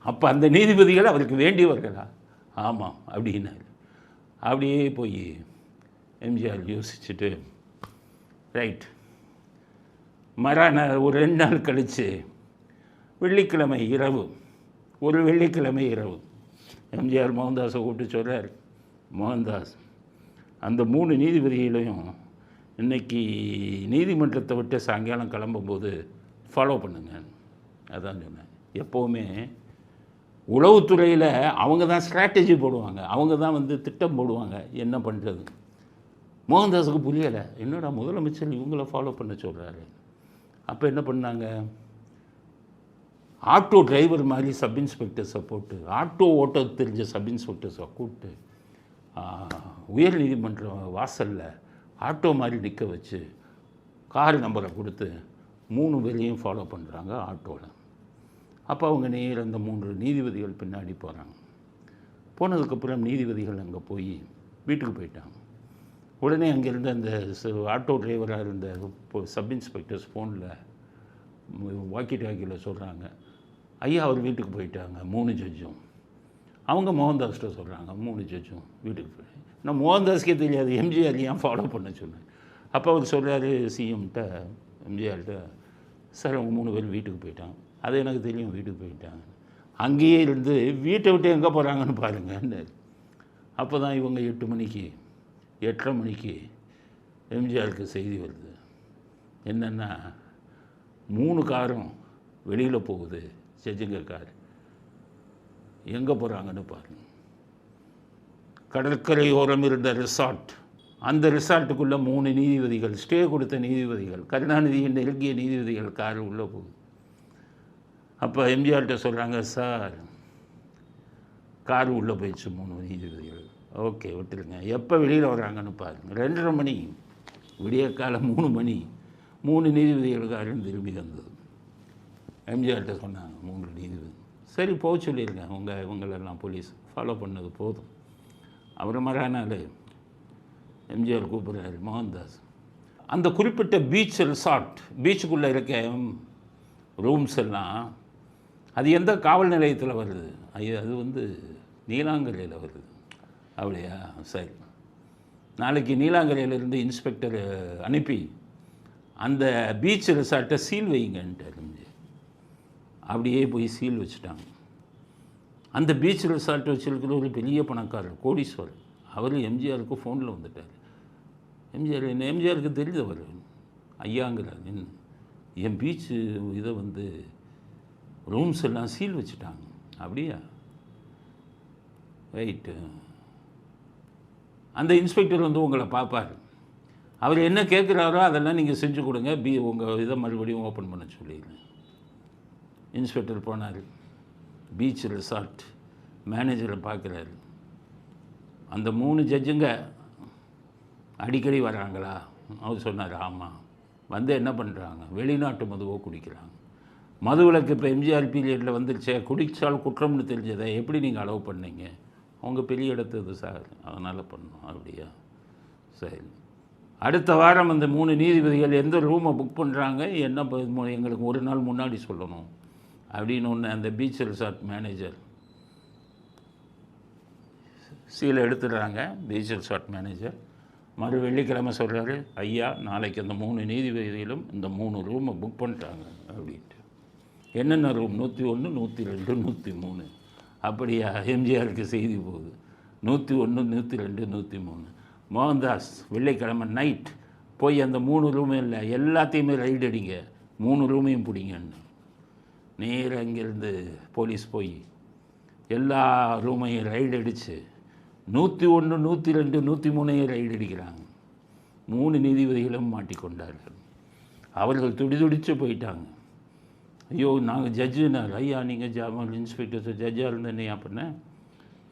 அப்போ அந்த நீதிபதிகள் அவருக்கு வேண்டியவர்களா? ஆமாம் அப்படின்னாரு. அப்படியே போய் எம்ஜிஆர் யோசிச்சுட்டு, ரைட், ஒரு 2 நாள் கழித்து வெள்ளிக்கிழமை இரவு எம்ஜிஆர் மோகன்தாஸை கூப்பிட்டு சொல்கிறார், மோகன்தாஸ், அந்த 3 நீதிபதிகளையும் இன்றைக்கி நீதிமன்றத்தை விட்டு சாயங்காலம் கிளம்பும்போது ஃபாலோ பண்ணுங்க. அதான் சொன்னேன். எப்போவுமே உளவுத்துறையில் அவங்க தான் ஸ்ட்ராட்டஜி போடுவாங்க, அவங்க தான் வந்து திட்டம் போடுவாங்க என்ன பண்ணுறது. மோகன்தாஸுக்கு புரியலை, என்னடா முதலமைச்சர் இவங்கள ஃபாலோ பண்ண சொல்கிறாரு. அப்போ என்ன பண்ணாங்க, ஆட்டோ டிரைவர் மாதிரி சப் இன்ஸ்பெக்டர்ஸை போட்டு, ஆட்டோ ஓட்ட தெரிஞ்ச சப் இன்ஸ்பெக்டர்ஸை கூப்பிட்டு உயர் நீதிமன்றம் வாசலில் ஆட்டோ மாதிரி நிற்க வச்சு கார் நம்பரை கொடுத்து 3 பேரையும் ஃபாலோ பண்ணுறாங்க ஆட்டோவில். அப்போ அவங்க நேர அந்த 3 நீதிபதிகள் பின்னாடி போகிறாங்க. போனதுக்கப்புறம் நீதிபதிகள் அங்கே போய் வீட்டுக்கு போயிட்டாங்க. உடனே அங்கேருந்து அந்த ஆட்டோ டிரைவராக இருந்த சப் இன்ஸ்பெக்டர்ஸ் ஃபோனில் வாக்கி டாக்கியில் சொல்கிறாங்க, ஐயா அவர் வீட்டுக்கு போயிட்டாங்க 3 ஜட்ஜும். அவங்க மோகன்தாஸ்கிட்ட சொல்கிறாங்க 3 ஜட்ஜும் வீட்டுக்கு போய். நான் மோகன்தாஸ்க்கே தெரியாது எம்ஜிஆர் ஏன் ஃபாலோ பண்ண சொன்னேன். அப்போ அவர் சொல்கிறாரு சிஎம்கிட்ட, எம்ஜிஆர்கிட்ட, சார் அவங்க 3 பேர் வீட்டுக்கு போயிட்டாங்க. அது எனக்கு தெரியும் வீட்டுக்கு போயிட்டாங்க. அங்கேயே இருந்து வீட்டை விட்டு எங்கே போகிறாங்கன்னு பாருங்கன்னு. அப்போ தான் இவங்க 8 மணிக்கு 8:30 மணிக்கு எம்ஜிஆருக்கு செய்தி வருது. என்னென்னா 3 காரும் வெளியில் போகுது, ஜட்ஜுங்க கார். எங்கே போகிறாங்கன்னு பாருங்கள். கடற்கரையோரம் இருந்த ரிசார்ட், அந்த ரிசார்ட்டுக்குள்ளே 3 நீதிபதிகள், ஸ்டே கொடுத்த நீதிபதிகள், கருணாநிதியின் நெருங்கிய நீதிபதிகள் கார் உள்ளே போகுது. அப்போ எம்ஜிஆர்கிட்ட சொல்கிறாங்க, சார் கார் உள்ளே போயிடுச்சு 3 நீதிபதிகள். ஓகே விட்டுருங்க, எப்போ வெளியில் வராங்கன்னு பாருங்கள். 2:30 மணி, விடிய காலம் 3 மணி, 3 நீதிபதிகள் காரும் திரும்பி வந்தது. எம்ஜிஆர்கிட்ட சொன்னாங்க 3 நீதிபதி, சரி போக சொல்லியிருக்கேன், இவங்களெல்லாம் போலீஸ் ஃபாலோ பண்ணது போதும். அவர் மறுநாள் எம்ஜிஆர் கூப்பிட்றாரு மோகன்தாஸ். அந்த குறிப்பிட்ட பீச் ரிசார்ட், பீச்சுக்குள்ளே இருக்க ரூம்ஸ் எல்லாம் அது எந்த காவல் நிலையத்தில் வருது? அது வந்து நீலாங்கரையில் வருது. அப்படியா, சரி, நாளைக்கு நீலாங்கரையிலேருந்து இன்ஸ்பெக்டர் அனுப்பி அந்த பீச் ரிசார்ட்டை சீல் வைங்கன்ட்டு எம்ஜிஆர். அப்படியே போய் சீல் வச்சுட்டாங்க. அந்த பீச் ரிசார்ட் வச்சுருக்கிற ஒரு பெரிய பணக்காரர், கோடீஸ்வரர், அவர் எம்ஜிஆருக்கு ஃபோனில் வந்துட்டார். எம்ஜிஆருக்கு தெரிஞ்சவர், ஐயாங்கிறார், என் பீச்சு இதை வந்து ரூம்ஸ் எல்லாம் சீல் வச்சுட்டாங்க. அப்படியா, ரைட்டு. அந்த இன்ஸ்பெக்டர் வந்து உங்களை பார்ப்பார். அவர் என்ன கேட்குறாரோ அதெல்லாம் நீங்கள் செஞ்சு கொடுங்க, உங்கள் இதை மறுபடியும் ஓப்பன் பண்ண சொல்லிடுறேன். இன்ஸ்பெக்டர் போனார், பீச் ரிசார்ட் மேனேஜரை பார்க்குறாரு. அந்த 3 ஜட்ஜுங்க அடிக்கடி வராங்களா? அவர் சொன்னார், ஆமாம். வந்து என்ன பண்ணுறாங்க, வெளிநாட்டு மதுவை குடிக்கிறாங்க. மதுவிலக்கு இப்போ எம்ஜிஆர் பீரியடில் வந்துருச்சே, குடித்தால் குற்றம்னு தெரிஞ்சதை எப்படி நீங்கள் அலோவ் பண்ணீங்க? அவங்க பெரிய இடத்துது சார், அதனால் பண்ணோம். அப்படியா, சரி. அடுத்த வாரம் அந்த 3 நீதிபதிகள் எந்த ரூமை புக் பண்ணுறாங்க, என்ன எங்களுக்கு 1 நாள் முன்னாடி சொல்லணும் அப்படின்னு ஒன்று அந்த பீச் ரிசார்ட் மேனேஜர் சீலை எடுத்துடுறாங்க. பீச் ரிசார்ட் மேனேஜர் மறு வெள்ளிக்கிழமை சொல்கிறாரு, ஐயா நாளைக்கு அந்த 3 நீதிபதிகளும் இந்த 3 ரூமை புக் பண்ணிட்டாங்க அப்படின்ட்டு. என்னென்ன ரூம்? 101, 102, 103. அப்படியா, எம்ஜிஆருக்கு செய்தி போகுது. 101, 102, 103. மோகன்தாஸ் வெள்ளிக்கிழமை நைட் போய் அந்த 3 ரூமும் இல்லை எல்லாத்தையுமே ரைடு அடிங்க, 3 ரூமையும் பிடிங்கன்னு. நேராக அங்கேருந்து போலீஸ் போய் எல்லா ரூமையும் ரைடு அடித்து 101, 102, 103 ரைடு அடிக்கிறாங்க. 3 நீதிபதிகளும் மாட்டிக்கொண்டார்கள். அவர்கள் துடிதுடிச்சு போயிட்டாங்க. ஐயோ நாங்கள் ஜட்ஜுனார். ஐயா நீங்கள் இன்ஸ்பெக்டர் ஜட்ஜாக இருந்தேன்னு அப்படின்னா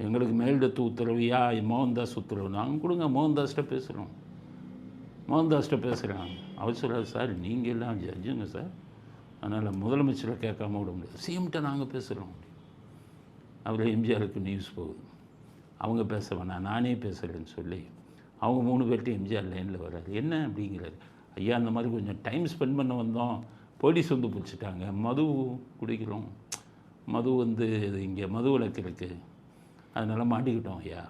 எங்களுக்கு மேல்டத்து உத்தரவையா மோகன்தாஸ் உத்தரவு? நாங்கள் கொடுங்க, மோகன்தாஸ்கிட்ட பேசுகிறோம். மோகன்தாஸ்கிட்ட பேசுகிறாங்க. அவர் சொல்கிறார், சார் நீங்கள் எல்லாம் ஜட்ஜுங்க சார், அதனால் முதலமைச்சரை கேட்காம விட முடியாது, சிஎம்கிட்ட நாங்கள் பேசுகிறோம். அவர் எம்ஜிஆருக்கு நியூஸ் போகுது. அவங்க பேச வேணாம், நானே பேசுகிறேன்னு சொல்லி அவங்க 3 பேர்கிட்ட எம்ஜிஆர் லைனில் வர்றாரு. என்ன அப்படிங்கிறாரு, ஐயா அந்த மாதிரி கொஞ்சம் டைம் ஸ்பெண்ட் பண்ண வந்தோம், போலீஸ் வந்து பிடிச்சிட்டாங்க, மது குடிக்கிறோம், மது வந்து இங்கே மது விலக்கு இருக்குது, அதனால் மாட்டிக்கிட்டோம் ஐயா.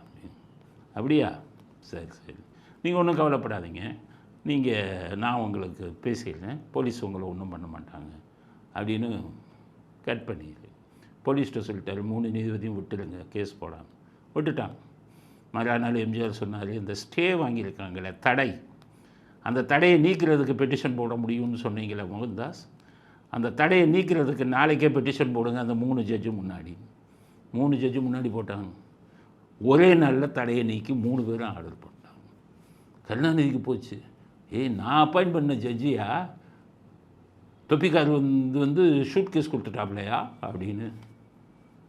அப்படியா, சரி சரி, நீங்கள் ஒன்றும் கவலைப்படாதீங்க, நான் உங்களுக்கு பேசிடுறேன், போலீஸ் உங்களை ஒன்றும் பண்ண மாட்டாங்க அப்படின்னு கட் பண்ணிடு. போலீஸ்கிட்ட சொல்லிட்டாரு, 3 நீதிபதியும் விட்டுடுங்க, கேஸ் போடாமல் விட்டுட்டாங்க. மறுநாள் எம்ஜிஆர் சொன்னார், இந்த ஸ்டே வாங்கியிருக்காங்களே தடை, அந்த தடையை நீக்கிறதுக்கு பெட்டிஷன் போட முடியும்னு சொன்னீங்களே மோகன்தாஸ், அந்த தடையை நீக்கிறதுக்கு நாளைக்கே பெட்டிஷன் போடுங்க அந்த 3 ஜட்ஜு முன்னாடி. 3 ஜட்ஜு முன்னாடி போட்டாங்க. ஒரே நாளில் தடையை நீக்கி 3 பேரும் ஆர்டர் பண்ணிட்டாங்க. கருணாநிதிக்கு போச்சு. நான் அப்பாயிண்ட் பண்ண ஜட்ஜியா தொப்பிக்கார் வந்து ஷூட் கேஸ் கொடுத்துட்டாப்லையா அப்படின்னு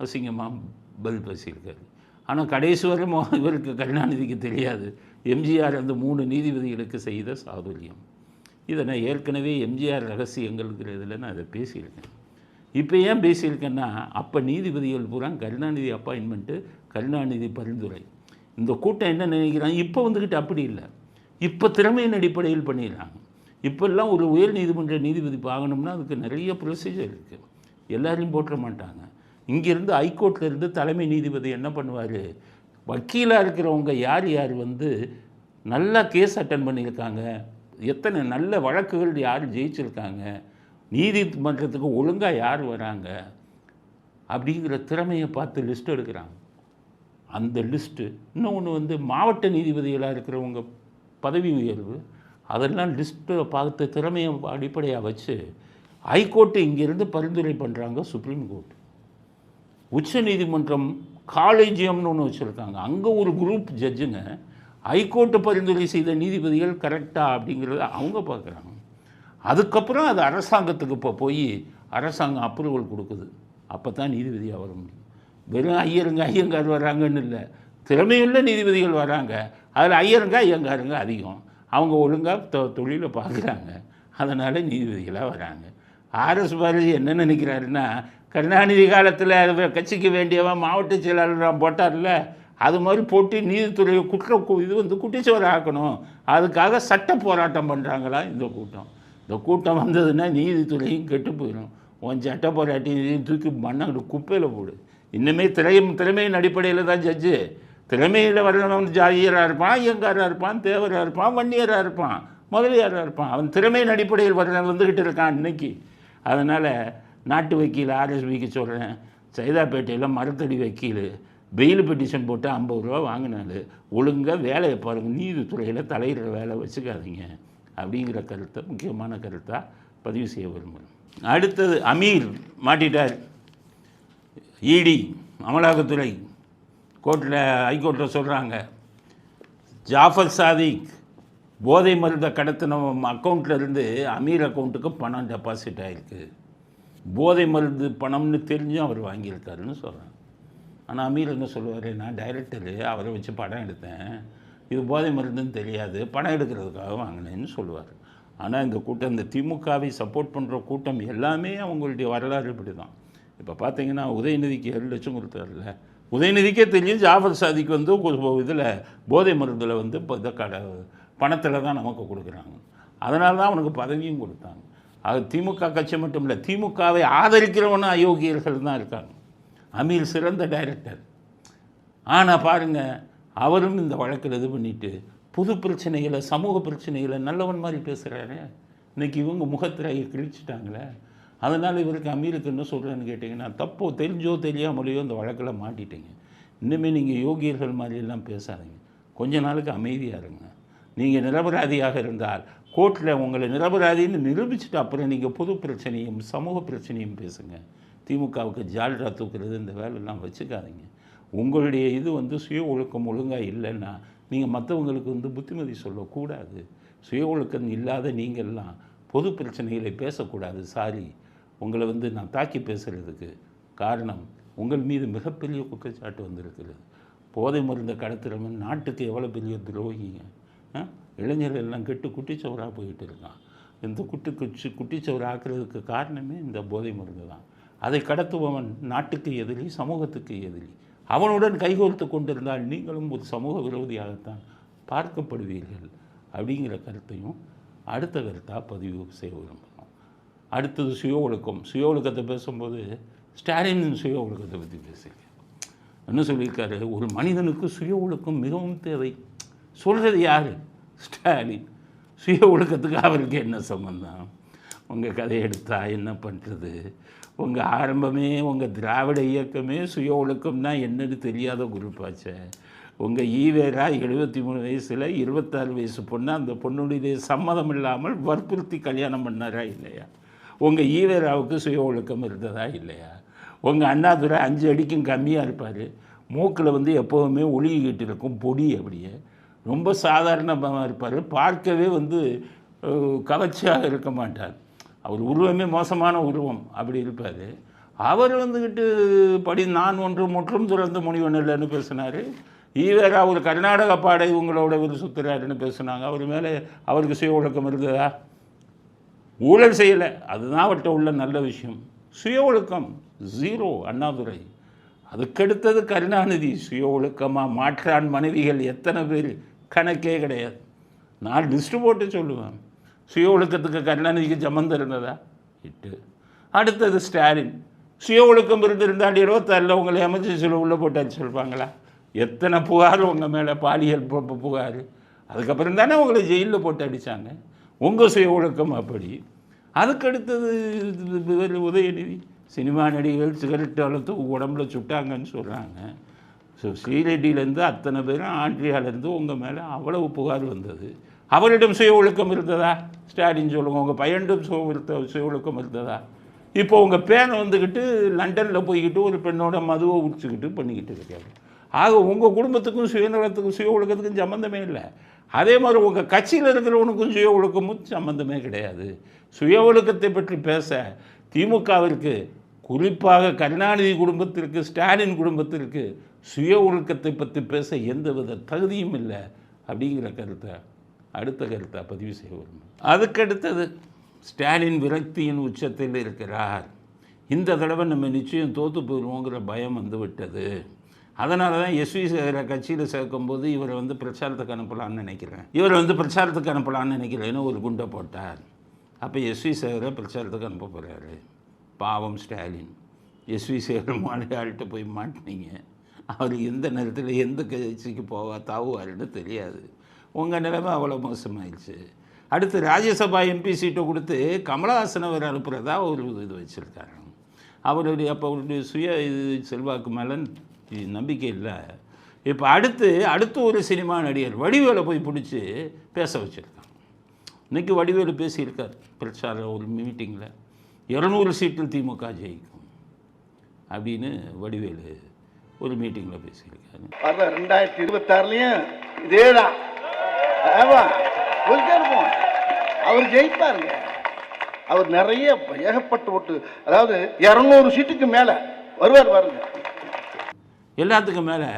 அசிங்கமாக பதில் பேசியிருக்காரு. ஆனால் கடைசி வரை இவருக்கு கருணாநிதிக்கு தெரியாது எம்ஜிஆர் அந்த 3 நீதிபதிகளுக்கு செய்த சாதுரியம். இதை நான் ஏற்கனவே எம்ஜிஆர் ரகசியங்கள்ங்கிற இதில் நான் அதை பேசியிருக்கேன். இப்போ ஏன் பேசியிருக்கேன்னா, அப்போ நீதிபதிகள் பூரா கருணாநிதி அப்பாயின்மெண்ட்டு, கருணாநிதி பரிந்துரை. இந்த கூட்டம் என்ன நினைக்கிறாங்க, இப்போ வந்துக்கிட்டு அப்படி இல்லை, இப்போ திறமையின் அடிப்படையில் பண்ணிடுறாங்க. இப்போல்லாம் ஒரு உயர் நீதிமன்ற நீதிபதி பார்க்கணும்னா அதுக்கு நிறைய ப்ரொசீஜர் இருக்குது, எல்லாரையும் போட்டுற மாட்டாங்க. இங்கேருந்து ஹைகோர்ட்லேருந்து தலைமை நீதிபதி என்ன பண்ணுவார், வக்கீலாக இருக்கிறவங்க யார் யார் வந்து நல்லா கேஸ் அட்டன் பண்ணியிருக்காங்க, எத்தனை நல்ல வழக்குகள் யார் ஜெயிச்சிருக்காங்க, நீதிமன்றத்துக்கு ஒழுங்காக யார் வராங்க அப்படிங்கிற திறமையை பார்த்து லிஸ்ட் எடுக்கிறாங்க. அந்த லிஸ்ட்டு இன்னொன்று வந்து மாவட்ட நீதிபதிகளாக இருக்கிறவங்க பதவி உயர்வு, அதெல்லாம் லிஸ்ட்டை பார்த்து திறமையை அடிப்படையாக வச்சு ஹைகோர்ட்டு இங்கேருந்து பரிந்துரை பண்ணுறாங்க சுப்ரீம் கோர்ட். உச்ச நீதிமன்றம் காலேஜியம்னு ஒன்று வச்சுருக்காங்க, அங்கே ஒரு குரூப் ஜட்ஜுங்க ஹைகோர்ட்டு பரிந்துரை செய்த நீதிபதிகள் கரெக்டாக அப்படிங்கிறத அவங்க பார்க்குறாங்க. அதுக்கப்புறம் அது அரசாங்கத்துக்கு இப்போ போய் அரசாங்கம் அப்ரூவல் கொடுக்குது, அப்போ தான் நீதிபதியாக வர முடியும். வெறும் ஐயங்கார் வராங்கன்னு இல்லை, திறமையுள்ள நீதிபதிகள் வராங்க. அதில் ஐயங்காருங்க அதிகம், அவங்க ஒழுங்காக தொழிலை பார்க்குறாங்க, அதனால் நீதிபதிகளாக வராங்க. ஆர்எஸ் பாரதி என்ன நினைக்கிறாருன்னா, கருணாநிதி காலத்தில் கட்சிக்கு வேண்டியவன் மாவட்ட செயலாளர் போட்டார்ல, அது மாதிரி போட்டு நீதித்துறையை குட்டிச்சோறு ஆக்கணும், அதுக்காக சட்ட போராட்டம் பண்ணுறாங்களா இந்த கூட்டம். இந்த கூட்டம் வந்ததுன்னா நீதித்துறையும் கெட்டு போயிடும். உன் சட்ட போராட்டியும் தூக்கி மண்ணாங்க குப்பையில் போடு. இன்னுமே திறமையின் அடிப்படையில் தான் ஜட்ஜு. திறமையில் வர்றவன் ஜாதியராக இருப்பான், ஐயங்காராக இருப்பான், தேவராக இருப்பான், வன்னியராக இருப்பான், முதலியாராக இருப்பான். அவன் திறமையின் அடிப்படையில் வந்துக்கிட்டு இருக்கான் இன்னைக்கு. அதனால் நாட்டு வக்கீல் ஆர்எஸ்பிக்கு சொல்கிறேன், சைதாப்பேட்டையில் மரத்தடி வக்கீல் பெயில் பெட்டிஷன் போட்டு 50 ரூபா வாங்கினாரு, ஒழுங்காக வேலையை பாருங்கள், நீதித்துறையில் தலையிடுற வேலை வச்சுக்காதீங்க அப்படிங்கிற கருத்தை முக்கியமான கருத்தாக பதிவு செய்ய விரும்புகிறேன். அடுத்தது அமீர் மாட்டிட்டார். இடி அமலாக்கத்துறை கோர்ட்டில் ஹைகோர்ட்டில் சொல்கிறாங்க, ஜாஃபர் சாதிக் போதை மருந்தை கடத்தின அக்கௌண்ட்லேருந்து அமீர் அக்கௌண்ட்டுக்கு பணம் டெபாசிட் ஆகிருக்கு. போதை மருந்து பணம்னு தெரிஞ்சும் அவர் வாங்கியிருக்காருன்னு சொல்கிறாங்க. ஆனால் அமீர் என்ன சொல்லுவார், நான் டைரக்டரு, அவரை வச்சு படம் எடுத்தேன், இது போதை மருந்துன்னு தெரியாது, படம் எடுக்கிறதுக்காக வாங்கினேன்னு சொல்லுவார். ஆனால் இந்த கூட்டம், இந்த திமுகவை சப்போர்ட் பண்ணுற கூட்டம் எல்லாமே அவங்களுடைய வரலாறு இப்படி தான். இப்போ பார்த்தீங்கன்னா உதயநிதிக்கு 7 லட்சம் கொடுத்தாருல, உதயநிதிக்கே தெரியும் ஜாஃபர் சாதிக்கு வந்து இதில் போதை மருந்தில் வந்து இப்போ இதை பணத்தில் தான் நமக்கு கொடுக்குறாங்க, அதனால தான் அவனுக்கு பதவியும் கொடுத்தாங்க. அது திமுக கட்சி மட்டும் இல்லை, திமுகவை ஆதரிக்கிறவனும் அயோக்கியர்கள் தான் இருக்காங்க. அமீர் சிறந்த டைரக்டர், ஆனால் பாருங்கள் அவரும் இந்த வழக்கில் இது பண்ணிவிட்டு புது பிரச்சனைகளை, சமூக பிரச்சனைகளை நல்லவன் மாதிரி பேசுகிறாரு. இன்றைக்கி இவங்க முகத்திரையை கிழிச்சிட்டாங்களே, அதனால் இவருக்கு அமீருக்கு என்ன சொல்கிறேன்னு கேட்டிங்கன்னா, தப்போ தெரிஞ்சோ தெரியாமலையோ இந்த வழக்கில் மாட்டிட்டீங்க, இன்னுமே நீங்கள் யோகியர்கள் மாதிரியெல்லாம் பேசாதீங்க, கொஞ்ச நாளுக்கு அமைதியாக இருங்க. நீங்கள் நிரபராதியாக இருந்தால் கோர்ட்டில் உங்களை நிரபராதின்னு நிரூபிச்சுட்டு அப்புறம் நீங்கள் புது பிரச்சனையும் சமூக பிரச்சனையும் பேசுங்க. திமுகவுக்கு ஜால்ரா தூக்குறது இந்த வேலையெல்லாம் வச்சுக்காதீங்க. உங்களுடைய இது வந்து சுய ஒழுக்கம் ஒழுங்காக இல்லைன்னா நீங்கள் மற்றவங்களுக்கு வந்து புத்திமதி சொல்லக்கூடாது. சுய ஒழுக்கம் இல்லாத நீங்கள்லாம் பொது பிரச்சனைகளை பேசக்கூடாது. சாரி, உங்களை வந்து நான் தாக்கி பேசுகிறதுக்கு காரணம் உங்கள் மீது மிகப்பெரிய குற்றச்சாட்டு வந்திருக்கிறது. போதை மருந்தை கடத்துகிறவன் நாட்டுக்கு எவ்வளோ பெரிய துரோகிங்க. இளைஞர்கள் எல்லாம் கெட்டு குட்டிச்சவராக போயிட்டு இருக்கான். இந்த குட்டிச்சவர் ஆக்குறதுக்கு காரணமே இந்த போதை மருந்து தான். அதை கடத்துபவன் நாட்டுக்கு எதிரி, சமூகத்துக்கு எதிரி. அவனுடன் கைகோர்த்து கொண்டிருந்தால் நீங்களும் ஒரு சமூக விரோதியாகத்தான் பார்க்கப்படுவீர்கள் அப்படிங்கிற கருத்தையும் அடுத்த கருத்தாக பதிவு செய்ய விரும்புகிறோம். அடுத்தது சுய ஒழுக்கம். சுய ஒழுக்கத்தை பேசும்போது ஸ்டாலின் சுய ஒழுக்கத்தை பற்றி பேசுகிறேன். என்ன சொல்லியிருக்காரு, ஒரு மனிதனுக்கு சுய ஒழுக்கம் மிகவும் தேவை. சொல்கிறது யார்? ஸ்டாலின். சுய ஒழுக்கத்துக்கு அவருக்கு என்ன சம்பந்தம்? உங்கள் கதையை எடுத்தா என்ன பண்ணுறது? உங்கள் ஆரம்பமே, உங்கள் திராவிட இயக்கமே சுய ஒழுக்கம்னா என்னன்னு தெரியாத குரூப்பாச்சே. உங்கள் ஈவேரா 73 வயசில் 26 வயசு பொண்ணு, அந்த பொண்ணுடைய சம்மதம் இல்லாமல் வற்புறுத்தி கல்யாணம் பண்ணாரா இல்லையா? உங்கள் ஈவேராவுக்கு சுய ஒழுக்கம் இருந்ததா இல்லையா? உங்கள் அண்ணாதுரை 5 அடிக்கும் கம்மியாக இருப்பார், மூக்கில் வந்து எப்போவுமே ஒளிகிட்டு இருக்கும் பொடி, அப்படியே ரொம்ப சாதாரணமாக இருப்பார், பார்க்கவே வந்து கவர்ச்சியாக இருக்க மாட்டார், அவர் உருவமே மோசமான உருவம் அப்படி இருப்பார். அவர் வந்துக்கிட்டு நான் ஒன்று முற்றும் துறந்த முனிவன் இல்லைன்னு பேசினார். ஈவேரா ஒரு கர்நாடக பாடை உங்களோட ஒரு சுற்றுறாருன்னு பேசுனாங்க. அவர் மேலே அவருக்கு சுய ஒழுக்கம் இருந்ததா? ஊழல் செய்யலை, அதுதான் அவர்கிட்ட உள்ள நல்ல விஷயம். சுய ஒழுக்கம் 0 அண்ணாதுரை. அதுக்கடுத்தது கருணாநிதி. சுய ஒழுக்கமாக மாற்றான் மனைவிகள் எத்தனை பேர் கணக்கே கிடையாது. நான் லிஸ்ட்டு போட்டு சொல்லுவேன். சுய ஒழுக்கத்துக்கு கருணாநிதிக்கு சம்மந்தம் இருந்ததா? இட்டு. அடுத்தது ஸ்டாலின். சுய ஒழுக்கம் இருந்திருந்தால் 26 உங்களை அமைச்சர் உள்ளே போட்டாச்சு சொல்லுவாங்களா? எத்தனை புகார் உங்கள் மேலே, பாலியல் புகார். அதுக்கப்புறம் தானே உங்களை ஜெயிலில் போட்டு அடித்தாங்க. உங்கள் சுய ஒழுக்கம் அப்படி. அதுக்கடுத்தது உதயநிதி. சினிமா நடிகர்கள் சிகரெட் அழுத்து உடம்புல சுட்டாங்கன்னு சொல்கிறாங்க. ஸோ ஸ்ரீரெட்டியிலேருந்து அத்தனை பேரும், ஆண்ட்ரியாவிலேருந்து உங்கள் மேலே அவ்வளவு புகார் வந்தது. அவரிடம் சுய ஒழுக்கம் இருந்ததா? ஸ்டாலின் சொல்லுங்கள். உங்கள் பையனிடம் சுய ஒழுக்கம் இருந்ததா? இப்போ உங்கள் பேனை வந்துக்கிட்டு லண்டனில் போய்கிட்டு ஒரு பெண்ணோட மதுவை உடிச்சுக்கிட்டு பண்ணிக்கிட்டு இருக்காரு. ஆக உங்கள் குடும்பத்துக்கும் சுயநலத்துக்கும் சுய ஒழுக்கத்துக்கும் சம்மந்தமே இல்லை. அதே மாதிரி உங்கள் கட்சியில் இருக்கிறவனுக்கும் சுய ஒழுக்கமும் சம்மந்தமே கிடையாது. சுய ஒழுக்கத்தை பற்றி பேச திமுகவிற்கு, குறிப்பாக கருணாநிதி குடும்பத்திற்கு, ஸ்டாலின் குடும்பத்திற்கு சுய ஒழுக்கத்தை பற்றி பேச எந்தவித தகுதியும் இல்லை அப்படிங்கிற கருத்தை அடுத்த கருத்தை பதிவு செய்ய வரும். அதுக்கடுத்தது ஸ்டாலின் விரக்தியின் உச்சத்தில் இருக்கிறார். இந்த தடவை நம்ம நிச்சயம் தோற்று போயிடுவோங்கிற பயம் வந்து விட்டது. அதனால தான் எஸ்வி சேகரை கட்சியில் சேர்க்கும்போது இவரை வந்து பிரச்சாரத்துக்கு அனுப்பலான்னு நினைக்கிறேன்னு ஒரு குண்டை போட்டார். அப்போ எஸ்வி சேகரை பிரச்சாரத்துக்கு அனுப்ப போகிறாரு. பாவம் ஸ்டாலின். எஸ்வி சேகர் மாநில போய் மாட்டினீங்க. அவர் எந்த நேரத்தில் எந்த கட்சிக்கு தாவுவாருன்னு தெரியாது. உங்கள் நிலைமை அவ்வளோ மோசமாயிடுச்சு. அடுத்து ராஜ்யசபா எம்பி சீட்டை கொடுத்து கமலஹாசன் அவர் அனுப்புகிறதா ஒரு இது வச்சுருக்காரு. அவருடைய அப்போ அவருடைய செல்வாக்கு மேலே நம்பிக்கை இல்லை. இப்போ அடுத்து ஒரு சினிமா நடிகர் வடிவேலை போய் பிடிச்சி பேச வச்சுருக்காங்க. இன்றைக்கி வடிவேலு பேசியிருக்கார் பிரச்சார ஒரு மீட்டிங்கில், 200 சீட்டில் திமுக ஜெயிக்கும் அப்படின்னு வடிவேலு ஒரு மீட்டிங்கில் பேசியிருக்காரு. 2026 இதே தான் அவர் ஜெயிப்பாருங்க. அவர் நிறைய ஏகப்பட்ட ஓட்டு, அதாவது 200 சீட்டுக்கு மேலே வருவார் பாருங்க. எல்லாத்துக்கும் மேலே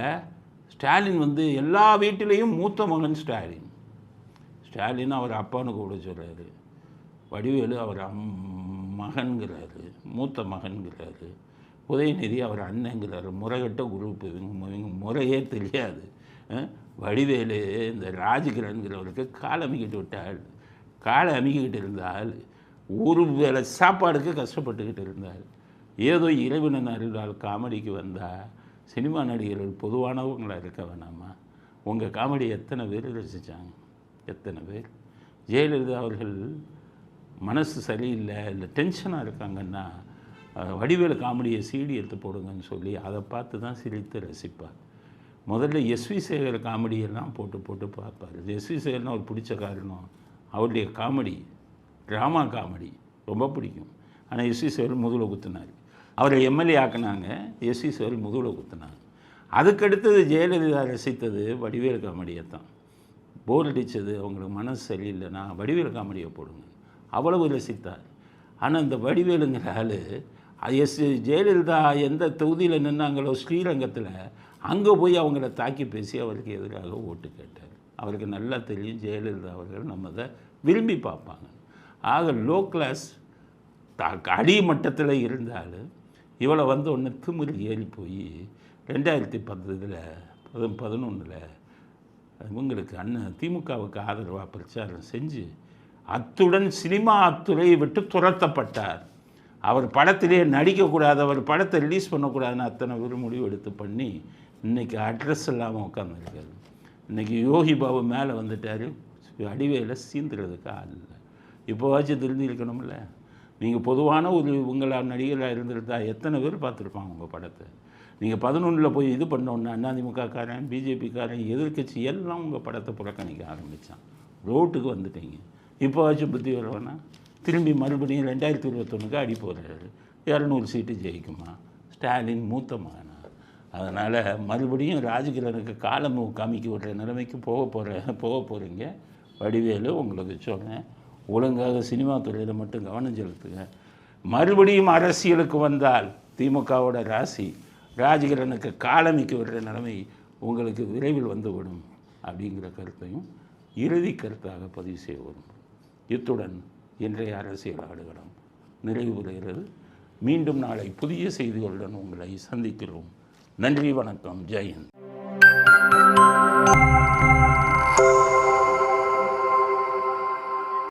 ஸ்டாலின் வந்து எல்லா வீட்டிலையும் மூத்த மகன் ஸ்டாலின் அவர் அப்பான்னு கூட சொல்கிறாரு. வடிவேலு அவர் மகன்கிறாரு, மூத்த மகன்கிறாரு. உதயநிதி அவர் அண்ணங்கிறாரு. முறைகட்ட குரூப்பு, இவங்க முறையே தெரியாது. வடிவேலு இந்த ராஜ்கிரன்கிறவருக்கு காலை அமைக்கிட்டு இருந்தால் ஒரு வேளை சாப்பாடுக்கு கஷ்டப்பட்டுக்கிட்டு இருந்தால், ஏதோ இறைவனன் அருளால் காமெடிக்கு வந்தால் சினிமா நடிகர்கள் பொதுவானவங்களாக இருக்க வேணாமா? உங்கள் காமெடி எத்தனை பேர் ரசித்தாங்க? எத்தனை பேர்? ஜெயலலிதா அவர்கள் மனசு சரியில்லை, இல்லை டென்ஷனாக இருக்காங்கன்னா வடிவேலு காமெடியை சீடி எடுத்து போடுங்கன்னு சொல்லி அதை பார்த்து தான் சிரித்து ரசிப்பார். முதல்ல எஸ்வி சேகர் காமெடியெல்லாம் போட்டு பார்ப்பார். எஸ்வி சேகர்னால் அவர் பிடிச்ச காரணம் அவருடைய காமெடி, ட்ராமா காமெடி ரொம்ப பிடிக்கும். ஆனால் எஸ்வி சேகர் முதுகில் குத்துனார். அவரை எம்எல்ஏ ஆக்கினாங்க, எஸ்வி சேகர் முதுகில் குத்துனாங்க. அதுக்கடுத்தது ஜெயலலிதா ரசித்தது வடிவேலு காமெடியை தான். போர் அடித்தது, அவங்களுக்கு மனசு சரியில்லைன்னா வடிவேலு காமெடியை போடுங்க, அவ்வளவு ரசித்தார். ஆனால் இந்த வடிவேலுங்கிற ஆள் ஜெயலலிதா எந்த தொகுதியில் நின்னாங்களோ ஸ்ரீரங்கத்தில், அங்கே போய் அவங்கள தாக்கி பேசி அவருக்கு எதிராக ஓட்டு கேட்டார். அவருக்கு நல்லா தெரியும் ஜெயலலிதா அவர்கள் நம்ம அதை விரும்பி பார்ப்பாங்க. ஆக லோ கிளாஸ் அடிமட்டத்தில் இருந்தாலும் இவளை வந்து ஒன்று திமிரு ஏறி போய் 2011 இவங்களுக்கு திமுகவுக்கு ஆதரவாக பிரச்சாரம் செஞ்சு அத்துடன் சினிமா துறையை விட்டு துரத்தப்பட்டார். அவர் படத்திலே நடிக்கக்கூடாது, அவர் படத்தை ரிலீஸ் பண்ணக்கூடாதுன்னு அத்தனை ஒரு முடிவு எடுத்து பண்ணி இன்றைக்கி அட்ரஸ் இல்லாமல் உட்காந்துருக்காரு. இன்றைக்கி யோகி பாபு மேலே வந்துட்டார். அடிவேல சீந்துறதுக்கு ஆள் இல்லை. இப்போவாச்சும் திருந்திருக்கணும்ல. நீங்கள் பொதுவான ஒரு உங்களால் நடிகராக இருந்திருந்தா எத்தனை பேர் பார்த்துருப்பாங்க உங்கள் படத்தை? நீங்கள் 11 போய் இது பண்ணோன்னா அதிமுககாரன், பிஜேபிக்காரன், எதிர்கட்சி எல்லாம் உங்கள் படத்தை புறக்கணிக்க ஆரம்பித்தான். ரோட்டுக்கு வந்துட்டீங்க. இப்போவாச்சும் புத்தி வரவேனா? திரும்பி மறுபடியும் 2021க்கு அடி போடுறாரு. 200 சீட்டு ஜெயிக்குமா? ஸ்டாலின் மூத்த மகனா? அதனால் மறுபடியும் ராஜகிரனுக்கு காலம் காமிக்க விடுற நிலைமைக்கு போக போகிறீங்க. வடிவேலு உங்களுக்கு சொன்னேன், ஒழுங்காக சினிமா துறையில் மட்டும் கவனம் செலுத்துங்க. மறுபடியும் அரசியலுக்கு வந்தால் திமுகவோட ராசி ராஜகிரனுக்கு காலமிக்க விடுற நிலைமை உங்களுக்கு விரைவில் வந்துவிடும் அப்படிங்கிற கருத்தையும் இறுதி கருத்தாக பதிவு செய்வோம். இத்துடன் இன்றைய அரசியல் ஆடுகளம் நிறைவு பெறுகிறது. மீண்டும் நாளை புதிய செய்திகளுடன் உங்களை சந்திக்கிறோம். நன்றி, வணக்கம், ஜெய் ஹிந்த்.